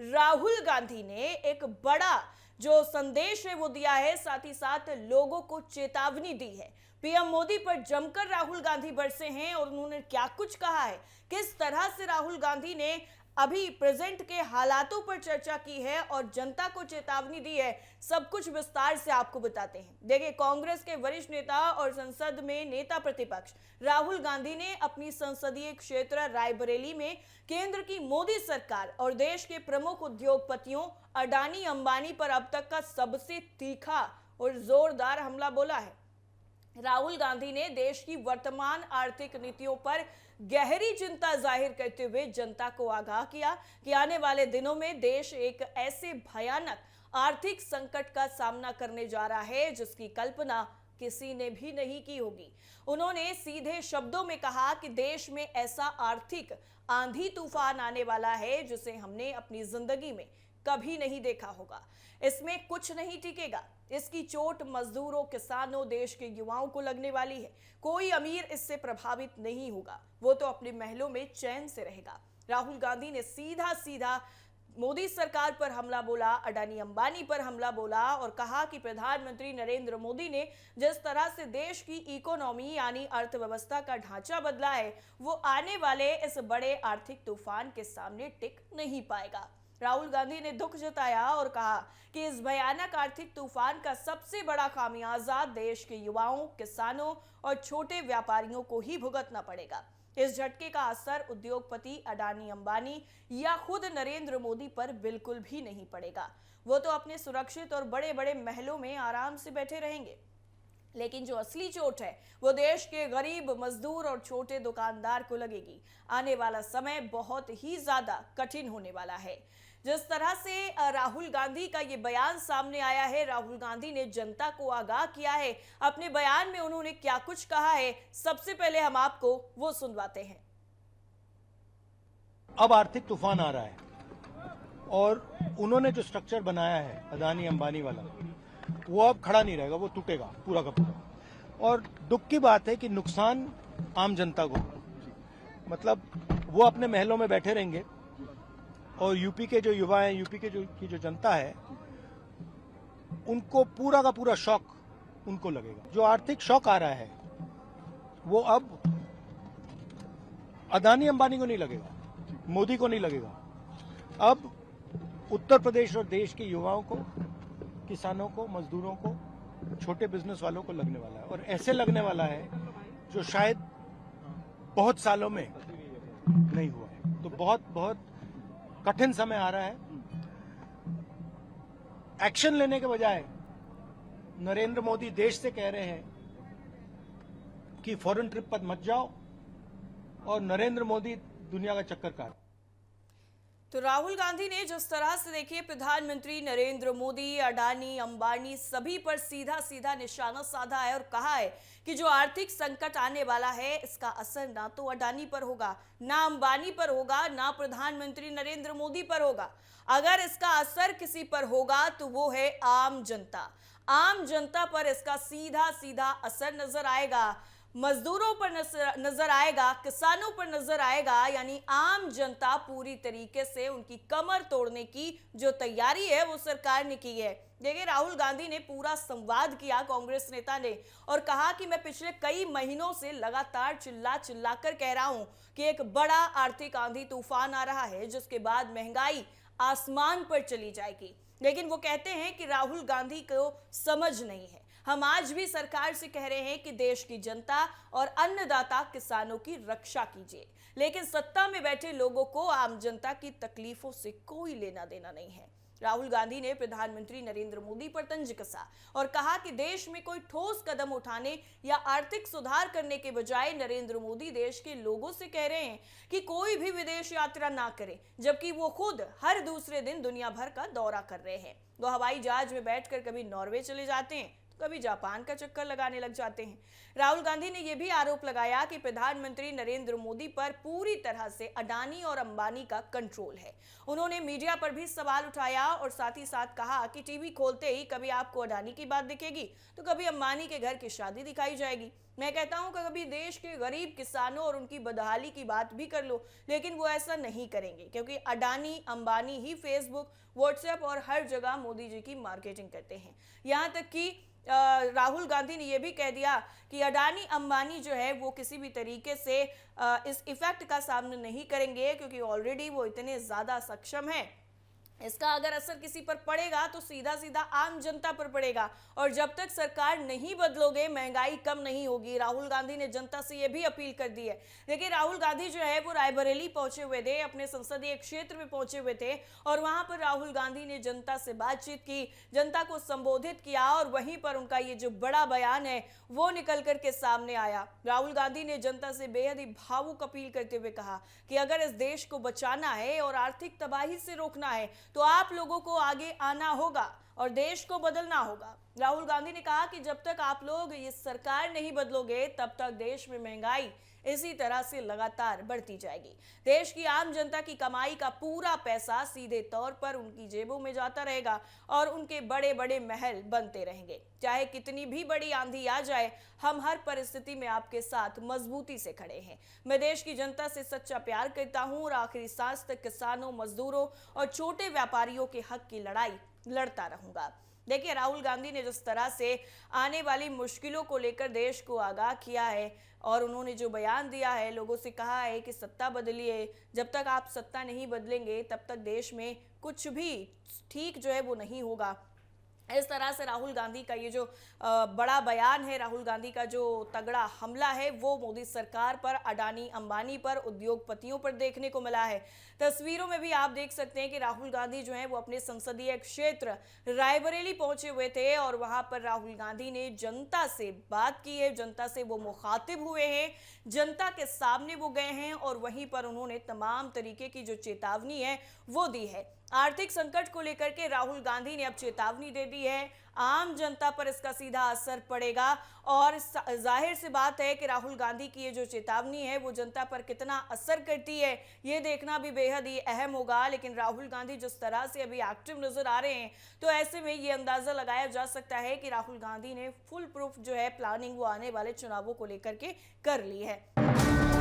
राहुल गांधी ने एक बड़ा जो संदेश है वो दिया है, साथ ही साथ लोगों को चेतावनी दी है। पीएम मोदी पर जमकर राहुल गांधी बरसे हैं और उन्होंने क्या कुछ कहा है, किस तरह से राहुल गांधी ने अभी प्रेजेंट के हालातों पर चर्चा की है और जनता को चेतावनी दी है, सब कुछ विस्तार से आपको बताते हैं। देखिए, कांग्रेस के वरिष्ठ नेता और संसद में नेता प्रतिपक्ष राहुल गांधी ने अपनी संसदीय क्षेत्र रायबरेली में केंद्र की मोदी सरकार और देश के प्रमुख उद्योगपतियों अडानी अंबानी पर अब तक का सबसे तीखा और जोरदार हमला बोला है। राहुल गांधी ने देश की वर्तमान आर्थिक नीतियों पर गहरी चिंता जाहिर करते हुए जनता को आगाह किया कि आने वाले दिनों में देश एक ऐसे भयानक आर्थिक संकट का सामना करने जा रहा है जिसकी कल्पना किसी ने भी नहीं की होगी। उन्होंने सीधे शब्दों में कहा कि देश में ऐसा आर्थिक आंधी तूफान आने वाला है जिसे हमने अपनी जिंदगी में कभी नहीं देखा होगा। इसमें कुछ नहीं टिकेगा। इसकी चोट मजदूरों, किसानों, देश के युवाओं को लगने वाली है। कोई अमीर इससे प्रभावित नहीं होगा, वो तो अपने महलों में चैन से रहेगा। राहुल गांधी ने सीधा सीधा मोदी सरकार पर हमला बोला, अडानी अंबानी पर हमला बोला और कहा कि प्रधानमंत्री नरेंद्र मोदी ने जिस तरह से देश की इकोनॉमी यानी अर्थव्यवस्था का ढांचा बदला है, वो आने वाले इस बड़े आर्थिक तूफान के सामने टिक नहीं पाएगा। राहुल गांधी ने दुख जताया और कहा कि इस भयानक आर्थिक तूफान का सबसे बड़ा खामियाजा देश के युवाओं, किसानों और छोटे व्यापारियों को ही भुगतना पड़ेगा। इस झटके का असर उद्योगपति अडानी अंबानी या खुद नरेंद्र मोदी पर बिल्कुल भी नहीं पड़ेगा। वो तो अपने सुरक्षित और बड़े बड़े महलों में आराम से बैठे रहेंगे, लेकिन जो असली चोट है वो देश के गरीब, मजदूर और छोटे दुकानदार को लगेगी। आने वाला समय बहुत ही ज्यादा कठिन होने वाला है। जिस तरह से राहुल गांधी का ये बयान सामने आया है, राहुल गांधी ने जनता को आगाह किया है। अपने बयान में उन्होंने क्या कुछ कहा है, सबसे पहले हम आपको वो सुनवाते हैं। अब आर्थिक तूफान आ रहा है और उन्होंने जो स्ट्रक्चर बनाया है अडानी अंबानी वाला, वो अब खड़ा नहीं रहेगा, वो टूटेगा पूरा का पूरा। और दुख की बात है कि नुकसान आम जनता को, मतलब वो अपने महलों में बैठे रहेंगे और यूपी के जो युवा हैं, यूपी के जो जनता है, उनको पूरा का पूरा शॉक उनको लगेगा। जो आर्थिक शॉक आ रहा है वो अब अडानी अंबानी को नहीं लगेगा, मोदी को नहीं लगेगा, अब उत्तर प्रदेश और देश के युवाओं को, किसानों को, मजदूरों को, छोटे बिजनेस वालों को लगने वाला है। और ऐसे लगने वाला है जो शायद बहुत सालों में नहीं हुआ है। तो बहुत बहुत कठिन समय आ रहा है। एक्शन लेने के बजाय नरेंद्र मोदी देश से कह रहे हैं कि फॉरेन ट्रिप पर मत जाओ और नरेंद्र मोदी दुनिया का चक्कर काट। तो राहुल गांधी ने जिस तरह से, देखिए, प्रधानमंत्री नरेंद्र मोदी, अडानी अंबानी सभी पर सीधा सीधा निशाना साधा है और कहा है कि जो आर्थिक संकट आने वाला है इसका असर ना तो अडानी पर होगा, ना अंबानी पर होगा, ना प्रधानमंत्री नरेंद्र मोदी पर होगा। अगर इसका असर किसी पर होगा तो वो है आम जनता। आम जनता पर इसका सीधा सीधा असर नजर आएगा, मजदूरों पर नजर आएगा, किसानों पर नजर आएगा। यानी आम जनता पूरी तरीके से उनकी कमर तोड़ने की जो तैयारी है वो सरकार ने की है। देखिए, राहुल गांधी ने पूरा संवाद किया कांग्रेस नेता ने और कहा कि मैं पिछले कई महीनों से लगातार चिल्ला चिल्ला कर कह रहा हूं कि एक बड़ा आर्थिक आंधी तूफान आ रहा है जिसके बाद महंगाई आसमान पर चली जाएगी। लेकिन वो कहते हैं कि राहुल गांधी को समझ नहीं है। हम आज भी सरकार से कह रहे हैं कि देश की जनता और अन्नदाता किसानों की रक्षा कीजिए, लेकिन सत्ता में बैठे लोगों को आम जनता की तकलीफों से कोई लेना देना नहीं है। राहुल गांधी ने प्रधानमंत्री नरेंद्र मोदी पर तंज कसा और कहा कि देश में कोई ठोस कदम उठाने या आर्थिक सुधार करने के बजाय नरेंद्र मोदी देश के लोगों से कह रहे हैं कि कोई भी विदेश यात्रा ना करे, जबकि वो खुद हर दूसरे दिन दुनिया भर का दौरा कर रहे हैं। वो हवाई जहाज में बैठकर कभी नॉर्वे चले जाते हैं, कभी जापान का चक्कर लगाने लग जाते हैं। राहुल गांधी ने यह भी आरोप लगाया कि प्रधानमंत्री नरेंद्र मोदी पर पूरी तरह से अडानी और अंबानी का कंट्रोल है। उन्होंने मीडिया पर भी सवाल उठाया और साथ ही साथ कहा कि टीवी खोलते ही कभी आपको अडानी की बात दिखेगी तो कभी अंबानी के घर की शादी दिखाई जाएगी। मैं कहता हूं कि कभी देश के गरीब किसानों और उनकी बदहाली की बात भी कर लो, लेकिन वो ऐसा नहीं करेंगे क्योंकि अडानी अंबानी ही फेसबुक, व्हाट्सएप और हर जगह मोदी जी की मार्केटिंग करते हैं। यहां तक कि राहुल गांधी ने यह भी कह दिया कि अडानी अंबानी जो है वो किसी भी तरीके से इस इफेक्ट का सामना नहीं करेंगे क्योंकि ऑलरेडी वो इतने ज्यादा सक्षम हैं। इसका अगर असर किसी पर पड़ेगा तो सीधा सीधा आम जनता पर पड़ेगा और जब तक सरकार नहीं बदलोगे महंगाई कम नहीं होगी। राहुल गांधी ने जनता से यह भी अपील कर दी है। देखिए, राहुल गांधी जो है वो रायबरेली पहुंचे हुए थे, अपने संसदीय क्षेत्र में पहुंचे हुए थे और वहां पर राहुल गांधी ने जनता से बातचीत की, जनता को संबोधित किया और वहीं पर उनका ये जो बड़ा बयान है वो निकल करके सामने आया। राहुल गांधी ने जनता से बेहद ही भावुक अपील करते हुए कहा कि अगर इस देश को बचाना है और आर्थिक तबाही से रोकना है तो आप लोगों को आगे आना होगा और देश को बदलना होगा। राहुल गांधी ने कहा कि जब तक आप लोग ये सरकार नहीं बदलोगे तब तक देश में महंगाई इसी तरह से लगातार बढ़ती जाएगी। देश की आम जनता की कमाई का पूरा पैसा सीधे तौर पर उनकी जेबों में जाता रहेगा और उनके बड़े बड़े महल बनते रहेंगे। चाहे कितनी भी बड़ी आंधी आ जाए, हम हर परिस्थिति में आपके साथ मजबूती से खड़े हैं। मैं देश की जनता से सच्चा प्यार करता हूं और आखिरी सांस तक किसानों, मजदूरों और छोटे व्यापारियों के हक की लड़ाई लड़ता रहूंगा। देखिए, राहुल गांधी ने जिस तरह से आने वाली मुश्किलों को लेकर देश को आगाह किया है और उन्होंने जो बयान दिया है, लोगों से कहा है कि सत्ता बदलिए, जब तक आप सत्ता नहीं बदलेंगे तब तक देश में कुछ भी ठीक जो है वो नहीं होगा। इस तरह से राहुल गांधी का ये जो बड़ा बयान है, राहुल गांधी का जो तगड़ा हमला है वो मोदी सरकार पर, अडानी अंबानी पर, उद्योगपतियों पर देखने को मिला है। तस्वीरों में भी आप देख सकते हैं कि राहुल गांधी जो है वो अपने संसदीय क्षेत्र रायबरेली पहुंचे हुए थे और वहां पर राहुल गांधी ने जनता से बात की है, जनता से वो मुखातिब हुए हैं, जनता के सामने वो गए हैं और वहीं पर उन्होंने तमाम तरीके की जो चेतावनी है वो दी है। आर्थिक संकट को लेकर के राहुल गांधी ने अब चेतावनी दे दी है, आम जनता पर इसका सीधा असर पड़ेगा और जाहिर सी बात है कि राहुल गांधी की ये जो चेतावनी है वो जनता पर कितना असर करती है ये देखना भी बेहद ही अहम होगा। लेकिन राहुल गांधी जिस तरह से अभी एक्टिव नजर आ रहे हैं तो ऐसे में ये अंदाजा लगाया जा सकता है कि राहुल गांधी ने फुल प्रूफ जो है प्लानिंग वो आने वाले चुनावों को लेकर के कर ली है।